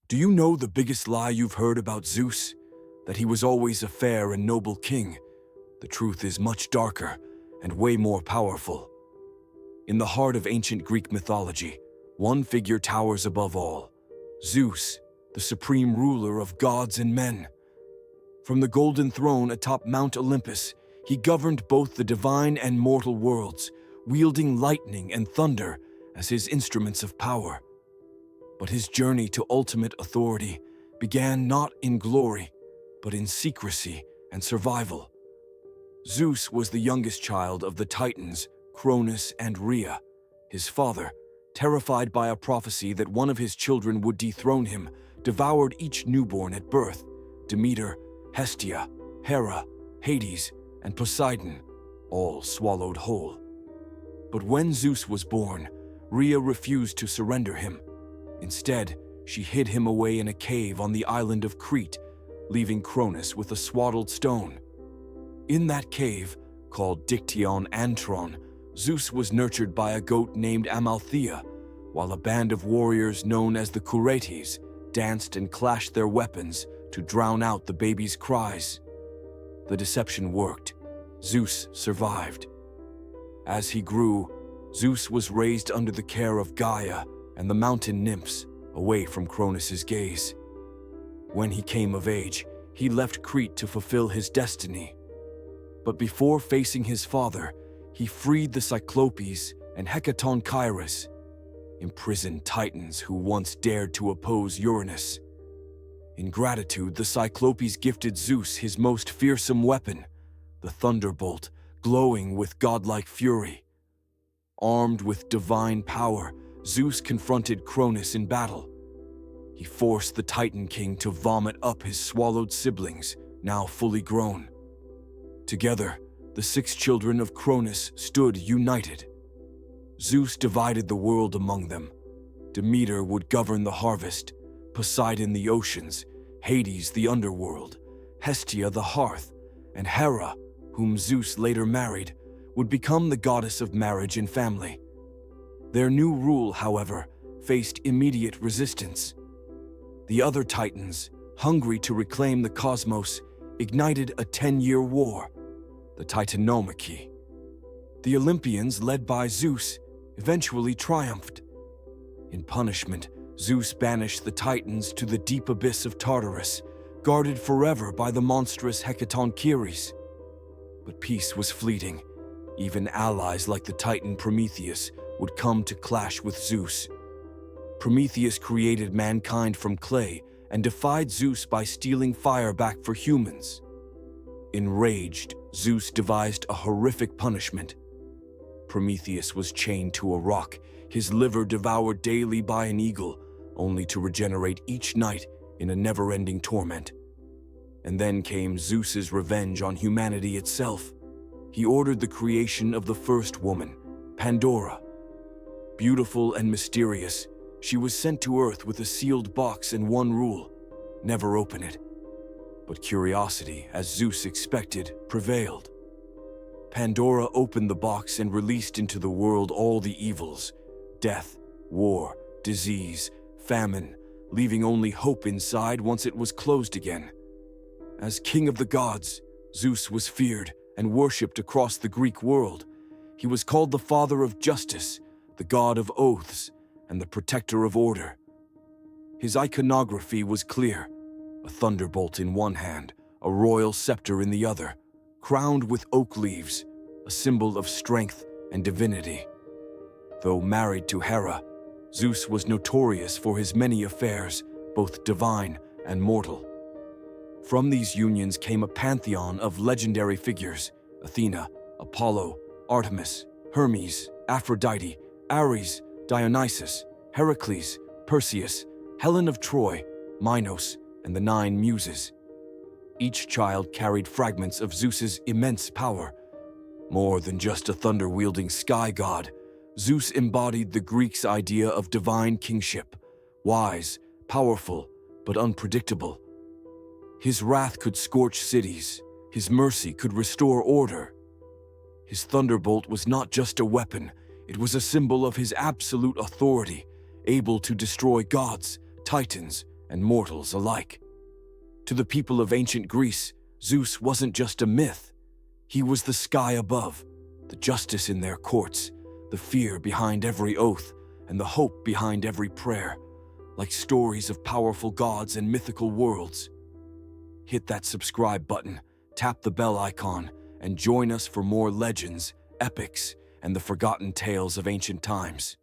Do you know the biggest lie you've heard about Zeus? That he was always a fair and noble king. The truth is much darker and way more powerful. In the heart of ancient Greek mythology, one figure towers above all: Zeus, the supreme ruler of gods and men. From the golden throne atop Mount Olympus, he governed both the divine and mortal worlds, wielding lightning and thunder as his instruments of power. But his journey to ultimate authority began not in glory, but in secrecy and survival. Zeus was the youngest child of the Titans, Cronus and Rhea. His father, terrified by a prophecy that one of his children would dethrone him, devoured each newborn at birth: Demeter, Hestia, Hera, Hades, and Poseidon, all swallowed whole. But when Zeus was born, Rhea refused to surrender him. Instead, she hid him away in a cave on the island of Crete, leaving Cronus with a swaddled stone. In that cave, called Dikteon Antron, Zeus was nurtured by a goat named Amalthea, while a band of warriors known as the Curetes danced and clashed their weapons to drown out the baby's cries. The deception worked. Zeus survived. As he grew, Zeus was raised under the care of Gaia and the mountain nymphs, away from Cronus's gaze. When he came of age, he left Crete to fulfill his destiny. But before facing his father, he freed the Cyclopes and Hecaton, imprisoned titans who once dared to oppose Uranus. In gratitude, the Cyclopes gifted Zeus his most fearsome weapon, the thunderbolt, glowing with godlike fury. Armed with divine power, Zeus confronted Cronus in battle. He forced the Titan King to vomit up his swallowed siblings, now fully grown. Together, the 6 children of Cronus stood united. Zeus divided the world among them. Demeter would govern the harvest, Poseidon the oceans, Hades the underworld, Hestia the hearth, and Hera, whom Zeus later married, would become the goddess of marriage and family. Their new rule, however, faced immediate resistance. The other Titans, hungry to reclaim the cosmos, ignited a 10-year war, the Titanomachy. The Olympians, led by Zeus, eventually triumphed. In punishment, Zeus banished the Titans to the deep abyss of Tartarus, guarded forever by the monstrous Hecaton. But peace was fleeting. Even allies like the Titan Prometheus would come to clash with Zeus. Prometheus created mankind from clay and defied Zeus by stealing fire back for humans. Enraged, Zeus devised a horrific punishment. Prometheus was chained to a rock, his liver devoured daily by an eagle, only to regenerate each night in a never-ending torment. And then came Zeus's revenge on humanity itself. He ordered the creation of the first woman, Pandora. Beautiful and mysterious, she was sent to Earth with a sealed box and one rule: never open it. But curiosity, as Zeus expected, prevailed. Pandora opened the box and released into the world all the evils: death, war, disease, famine, leaving only hope inside once it was closed again. As king of the gods, Zeus was feared and worshipped across the Greek world. He was called the father of justice, the god of oaths, and the protector of order. His iconography was clear: a thunderbolt in one hand, a royal scepter in the other, crowned with oak leaves, a symbol of strength and divinity. Though married to Hera, Zeus was notorious for his many affairs, both divine and mortal. From these unions came a pantheon of legendary figures: Athena, Apollo, Artemis, Hermes, Aphrodite, Ares, Dionysus, Heracles, Perseus, Helen of Troy, Minos, and the 9 Muses. Each child carried fragments of Zeus's immense power. More than just a thunder-wielding sky god, Zeus embodied the Greeks' idea of divine kingship: wise, powerful, but unpredictable. His wrath could scorch cities, his mercy could restore order. His thunderbolt was not just a weapon, it was a symbol of his absolute authority, able to destroy gods, titans, and mortals alike. To the people of ancient Greece, Zeus wasn't just a myth. He was the sky above, the justice in their courts, the fear behind every oath, and the hope behind every prayer, like stories of powerful gods and mythical worlds. Hit that subscribe button, tap the bell icon, and join us for more legends, epics, and the forgotten tales of ancient times.